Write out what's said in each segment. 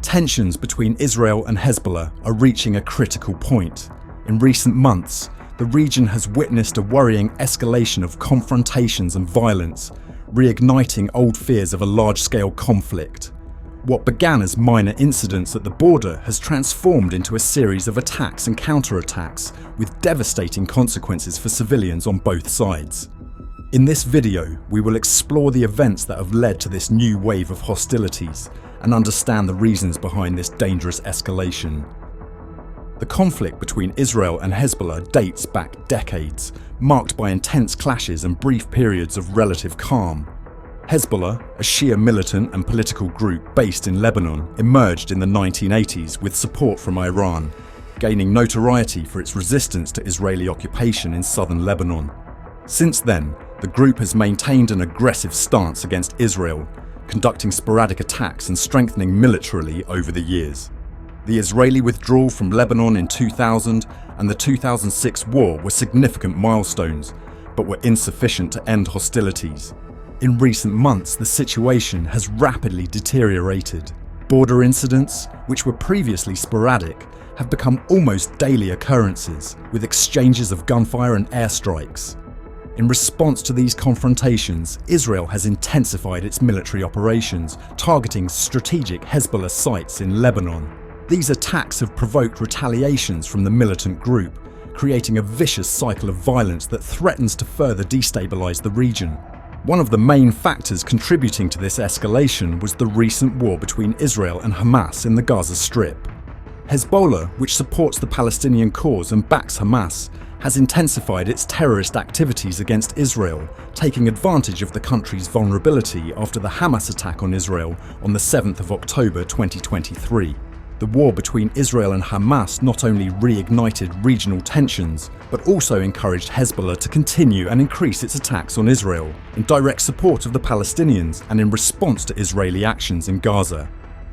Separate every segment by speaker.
Speaker 1: Tensions between Israel and Hezbollah are reaching a critical point. In recent months, the region has witnessed a worrying escalation of confrontations and violence, reigniting old fears of a large-scale conflict. What began as minor incidents at the border has transformed into a series of attacks and counterattacks with devastating consequences for civilians on both sides. In this video, we will explore the events that have led to this new wave of hostilities and understand the reasons behind this dangerous escalation. The conflict between Israel and Hezbollah dates back decades, marked by intense clashes and brief periods of relative calm. Hezbollah, a Shia militant and political group based in Lebanon, emerged in the 1980s with support from Iran, gaining notoriety for its resistance to Israeli occupation in southern Lebanon. Since then, the group has maintained an aggressive stance against Israel, conducting sporadic attacks and strengthening militarily over the years. The Israeli withdrawal from Lebanon in 2000 and the 2006 war were significant milestones, but were insufficient to end hostilities. In recent months, the situation has rapidly deteriorated. Border incidents, which were previously sporadic, have become almost daily occurrences, with exchanges of gunfire and airstrikes. In response to these confrontations, Israel has intensified its military operations, targeting strategic Hezbollah sites in Lebanon. These attacks have provoked retaliations from the militant group, creating a vicious cycle of violence that threatens to further destabilize the region. One of the main factors contributing to this escalation was the recent war between Israel and Hamas in the Gaza Strip. Hezbollah, which supports the Palestinian cause and backs Hamas, has intensified its terrorist activities against Israel, taking advantage of the country's vulnerability after the Hamas attack on Israel on the 7th of October 2023. The war between Israel and Hamas not only reignited regional tensions, but also encouraged Hezbollah to continue and increase its attacks on Israel, in direct support of the Palestinians and in response to Israeli actions in Gaza.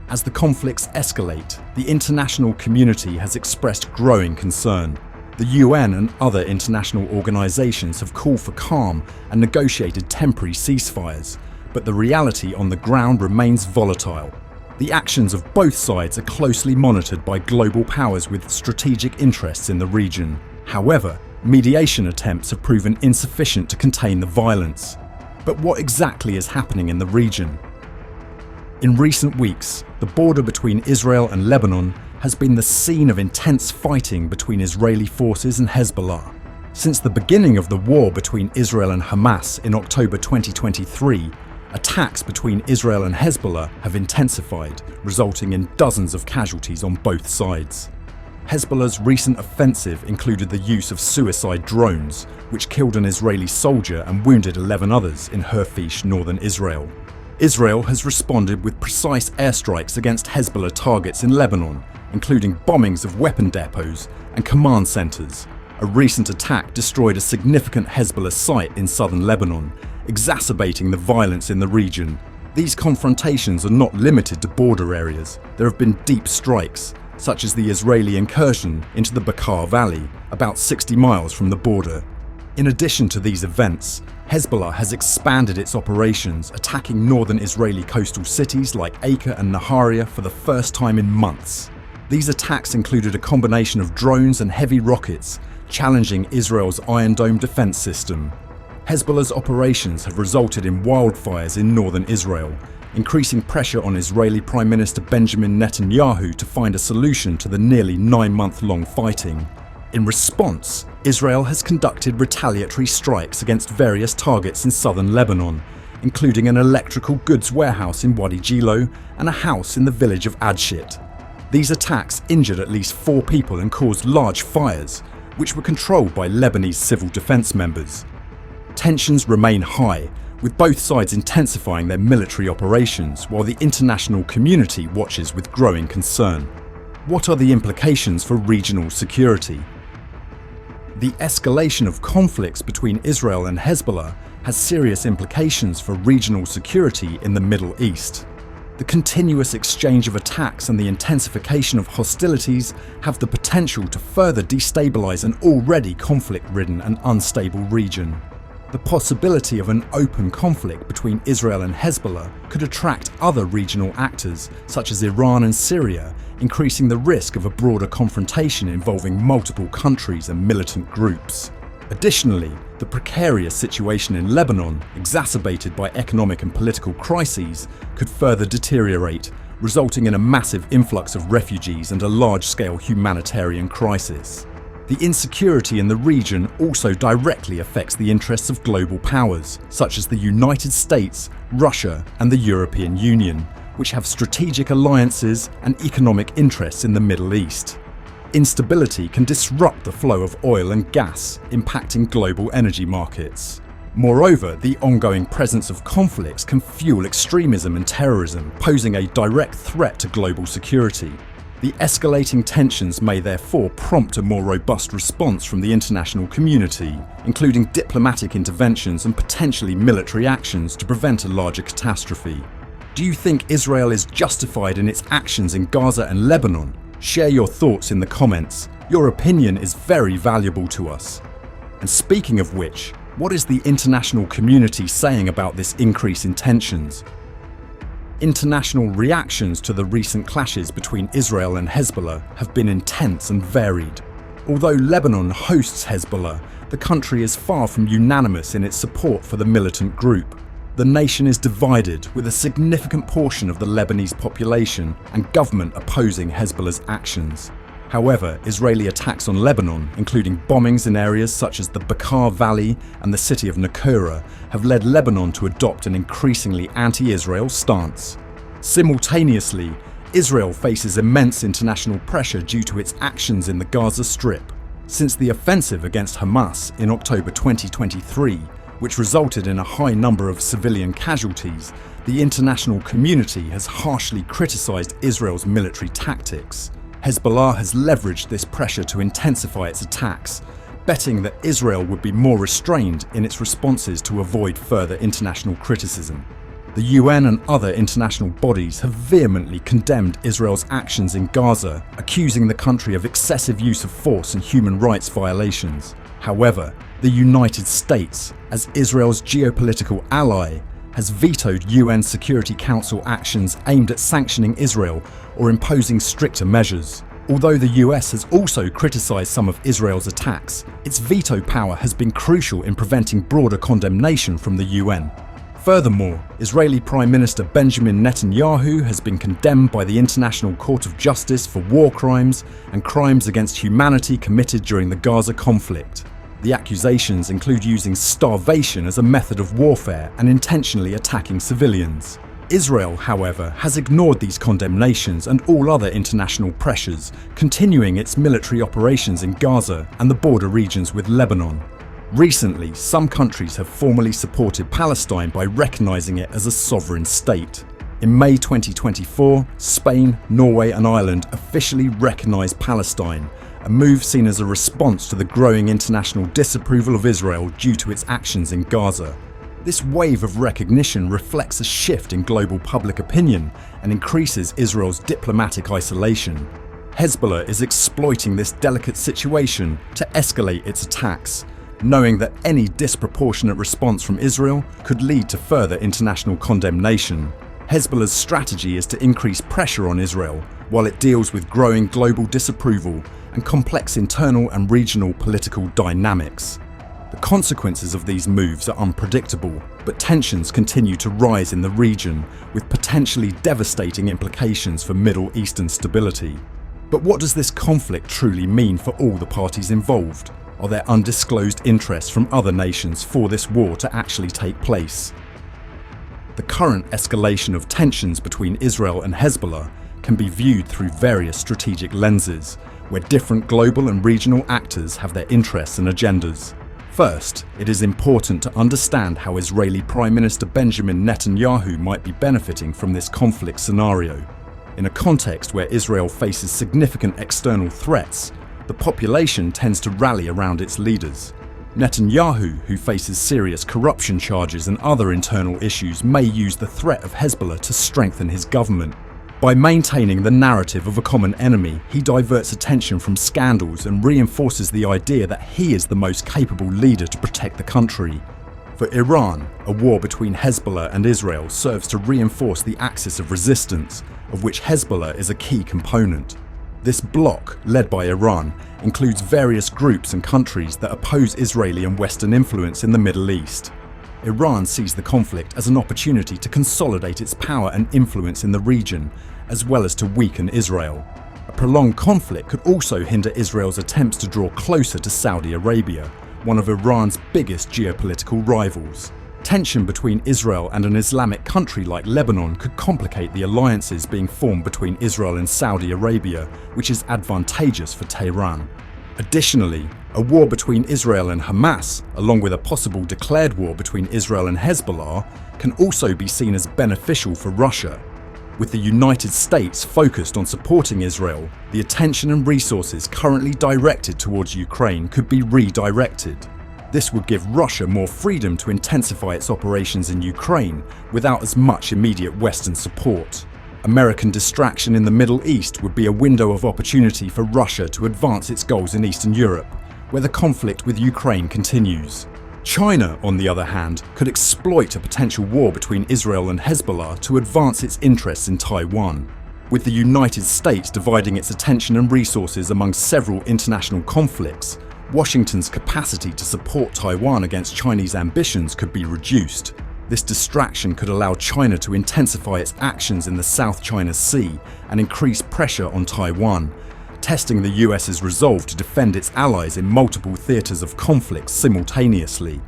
Speaker 1: As the conflicts escalate, the international community has expressed growing concern. The UN and other international organisations have called for calm and negotiated temporary ceasefires, but the reality on the ground remains volatile. The actions of both sides are closely monitored by global powers with strategic interests in the region. However, mediation attempts have proven insufficient to contain the violence. But what exactly is happening in the region? In recent weeks, the border between Israel and Lebanon has been the scene of intense fighting between Israeli forces and Hezbollah. Since the beginning of the war between Israel and Hamas in October 2023, attacks between Israel and Hezbollah have intensified, resulting in dozens of casualties on both sides. Hezbollah's recent offensive included the use of suicide drones, which killed an Israeli soldier and wounded 11 others in Hurfish, northern Israel. Israel has responded with precise airstrikes against Hezbollah targets in Lebanon, including bombings of weapon depots and command centers. A recent attack destroyed a significant Hezbollah site in southern Lebanon, exacerbating the violence in the region. These confrontations are not limited to border areas. There have been deep strikes, such as the Israeli incursion into the Bekaa Valley, about 60 miles from the border. In addition to these events, Hezbollah has expanded its operations, attacking northern Israeli coastal cities like Acre and Nahariya for the first time in months. These attacks included a combination of drones and heavy rockets, challenging Israel's Iron Dome defense system. Hezbollah's operations have resulted in wildfires in northern Israel, increasing pressure on Israeli Prime Minister Benjamin Netanyahu to find a solution to the nearly 9-month-long fighting. In response, Israel has conducted retaliatory strikes against various targets in southern Lebanon, including an electrical goods warehouse in Wadi Jilo and a house in the village of Adshit. These attacks injured at least 4 people and caused large fires, which were controlled by Lebanese civil defense members. Tensions remain high, with both sides intensifying their military operations while the international community watches with growing concern. What are the implications for regional security? The escalation of conflicts between Israel and Hezbollah has serious implications for regional security in the Middle East. The continuous exchange of attacks and the intensification of hostilities have the potential to further destabilize an already conflict-ridden and unstable region. The possibility of an open conflict between Israel and Hezbollah could attract other regional actors, such as Iran and Syria, increasing the risk of a broader confrontation involving multiple countries and militant groups. Additionally, the precarious situation in Lebanon, exacerbated by economic and political crises, could further deteriorate, resulting in a massive influx of refugees and a large-scale humanitarian crisis. The insecurity in the region also directly affects the interests of global powers, such as the United States, Russia, and the European Union, which have strategic alliances and economic interests in the Middle East. Instability can disrupt the flow of oil and gas, impacting global energy markets. Moreover, the ongoing presence of conflicts can fuel extremism and terrorism, posing a direct threat to global security. The escalating tensions may therefore prompt a more robust response from the international community, including diplomatic interventions and potentially military actions to prevent a larger catastrophe. Do you think Israel is justified in its actions in Gaza and Lebanon? Share your thoughts in the comments. Your opinion is very valuable to us. And speaking of which, what is the international community saying about this increase in tensions? International reactions to the recent clashes between Israel and Hezbollah have been intense and varied. Although Lebanon hosts Hezbollah, the country is far from unanimous in its support for the militant group. The nation is divided, with a significant portion of the Lebanese population and government opposing Hezbollah's actions. However, Israeli attacks on Lebanon, including bombings in areas such as the Bekaa Valley and the city of Naqoura, have led Lebanon to adopt an increasingly anti-Israel stance. Simultaneously, Israel faces immense international pressure due to its actions in the Gaza Strip. Since the offensive against Hamas in October 2023, which resulted in a high number of civilian casualties, the international community has harshly criticized Israel's military tactics. Hezbollah has leveraged this pressure to intensify its attacks, betting that Israel would be more restrained in its responses to avoid further international criticism. The UN and other international bodies have vehemently condemned Israel's actions in Gaza, accusing the country of excessive use of force and human rights violations. However, the United States, as Israel's geopolitical ally, has vetoed UN Security Council actions aimed at sanctioning Israel or imposing stricter measures. Although the US has also criticised some of Israel's attacks, its veto power has been crucial in preventing broader condemnation from the UN. Furthermore, Israeli Prime Minister Benjamin Netanyahu has been condemned by the International Court of Justice for war crimes and crimes against humanity committed during the Gaza conflict. The accusations include using starvation as a method of warfare and intentionally attacking civilians. Israel, however, has ignored these condemnations and all other international pressures, continuing its military operations in Gaza and the border regions with Lebanon. Recently, some countries have formally supported Palestine by recognizing it as a sovereign state. In May 2024, Spain, Norway and Ireland officially recognized Palestine, a move seen as a response to the growing international disapproval of Israel due to its actions in Gaza. This wave of recognition reflects a shift in global public opinion and increases Israel's diplomatic isolation. Hezbollah is exploiting this delicate situation to escalate its attacks, knowing that any disproportionate response from Israel could lead to further international condemnation. Hezbollah's strategy is to increase pressure on Israel while it deals with growing global disapproval and complex internal and regional political dynamics. The consequences of these moves are unpredictable, but tensions continue to rise in the region, with potentially devastating implications for Middle Eastern stability. But what does this conflict truly mean for all the parties involved? Are there undisclosed interests from other nations for this war to actually take place? The current escalation of tensions between Israel and Hezbollah can be viewed through various strategic lenses, where different global and regional actors have their interests and agendas. First, it is important to understand how Israeli Prime Minister Benjamin Netanyahu might be benefiting from this conflict scenario. In a context where Israel faces significant external threats, the population tends to rally around its leaders. Netanyahu, who faces serious corruption charges and other internal issues, may use the threat of Hezbollah to strengthen his government. By maintaining the narrative of a common enemy, he diverts attention from scandals and reinforces the idea that he is the most capable leader to protect the country. For Iran, a war between Hezbollah and Israel serves to reinforce the axis of resistance, of which Hezbollah is a key component. This bloc, led by Iran, includes various groups and countries that oppose Israeli and Western influence in the Middle East. Iran sees the conflict as an opportunity to consolidate its power and influence in the region, as well as to weaken Israel. A prolonged conflict could also hinder Israel's attempts to draw closer to Saudi Arabia, one of Iran's biggest geopolitical rivals. Tension between Israel and an Islamic country like Lebanon could complicate the alliances being formed between Israel and Saudi Arabia, which is advantageous for Tehran. Additionally, a war between Israel and Hamas, along with a possible declared war between Israel and Hezbollah, can also be seen as beneficial for Russia. With the United States focused on supporting Israel, the attention and resources currently directed towards Ukraine could be redirected. This would give Russia more freedom to intensify its operations in Ukraine without as much immediate Western support. American distraction in the Middle East would be a window of opportunity for Russia to advance its goals in Eastern Europe, where the conflict with Ukraine continues. China, on the other hand, could exploit a potential war between Israel and Hezbollah to advance its interests in Taiwan. With the United States dividing its attention and resources among several international conflicts, Washington's capacity to support Taiwan against Chinese ambitions could be reduced. This distraction could allow China to intensify its actions in the South China Sea and increase pressure on Taiwan, testing the US's resolve to defend its allies in multiple theatres of conflict simultaneously.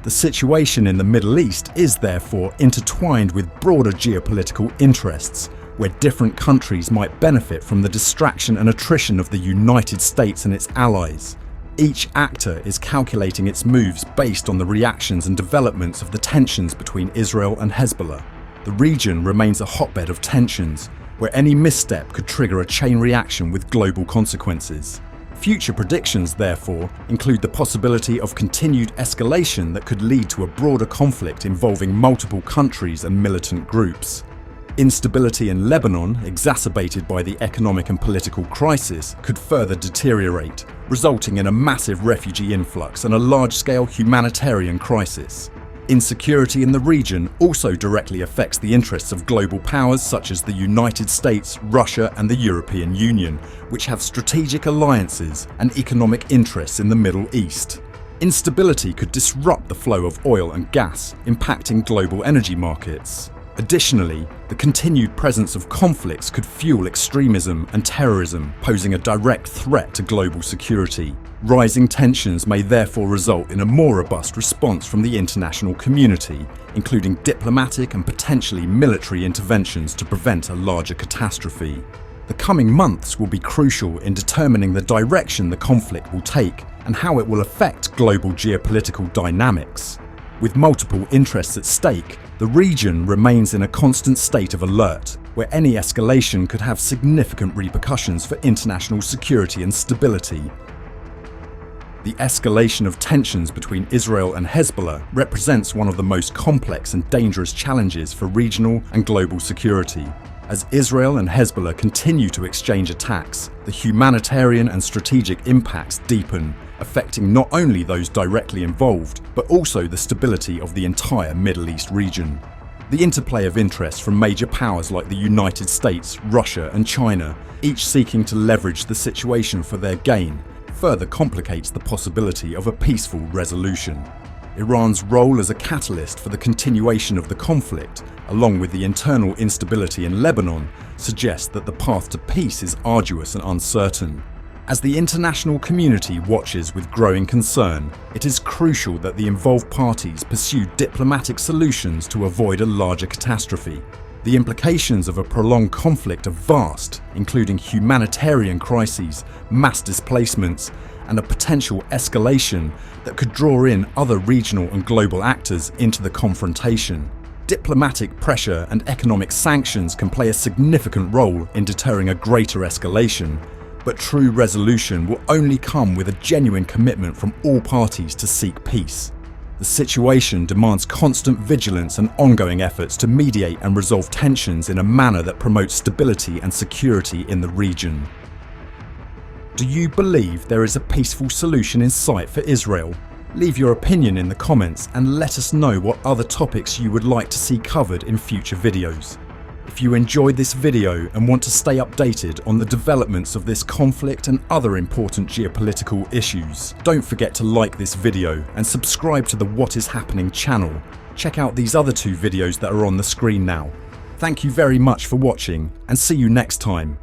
Speaker 1: The situation in the Middle East is therefore intertwined with broader geopolitical interests, where different countries might benefit from the distraction and attrition of the United States and its allies. Each actor is calculating its moves based on the reactions and developments of the tensions between Israel and Hezbollah. The region remains a hotbed of tensions, where any misstep could trigger a chain reaction with global consequences. Future predictions, therefore, include the possibility of continued escalation that could lead to a broader conflict involving multiple countries and militant groups. Instability in Lebanon, exacerbated by the economic and political crisis, could further deteriorate, resulting in a massive refugee influx and a large-scale humanitarian crisis. Insecurity in the region also directly affects the interests of global powers such as the United States, Russia, and the European Union, which have strategic alliances and economic interests in the Middle East. Instability could disrupt the flow of oil and gas, impacting global energy markets. Additionally, the continued presence of conflicts could fuel extremism and terrorism, posing a direct threat to global security. Rising tensions may therefore result in a more robust response from the international community, including diplomatic and potentially military interventions to prevent a larger catastrophe. The coming months will be crucial in determining the direction the conflict will take and how it will affect global geopolitical dynamics. With multiple interests at stake, the region remains in a constant state of alert, where any escalation could have significant repercussions for international security and stability. The escalation of tensions between Israel and Hezbollah represents one of the most complex and dangerous challenges for regional and global security. As Israel and Hezbollah continue to exchange attacks, the humanitarian and strategic impacts deepen, affecting not only those directly involved, but also the stability of the entire Middle East region. The interplay of interests from major powers like the United States, Russia, and China, each seeking to leverage the situation for their gain, further complicates the possibility of a peaceful resolution. Iran's role as a catalyst for the continuation of the conflict, along with the internal instability in Lebanon, suggests that the path to peace is arduous and uncertain. As the international community watches with growing concern, it is crucial that the involved parties pursue diplomatic solutions to avoid a larger catastrophe. The implications of a prolonged conflict are vast, including humanitarian crises, mass displacements, and a potential escalation that could draw in other regional and global actors into the confrontation. Diplomatic pressure and economic sanctions can play a significant role in deterring a greater escalation, but true resolution will only come with a genuine commitment from all parties to seek peace. The situation demands constant vigilance and ongoing efforts to mediate and resolve tensions in a manner that promotes stability and security in the region. Do you believe there is a peaceful solution in sight for Israel? Leave your opinion in the comments and let us know what other topics you would like to see covered in future videos. If you enjoyed this video and want to stay updated on the developments of this conflict and other important geopolitical issues, don't forget to like this video and subscribe to the What is Happening channel. Check out these other two videos that are on the screen now. Thank you very much for watching and see you next time.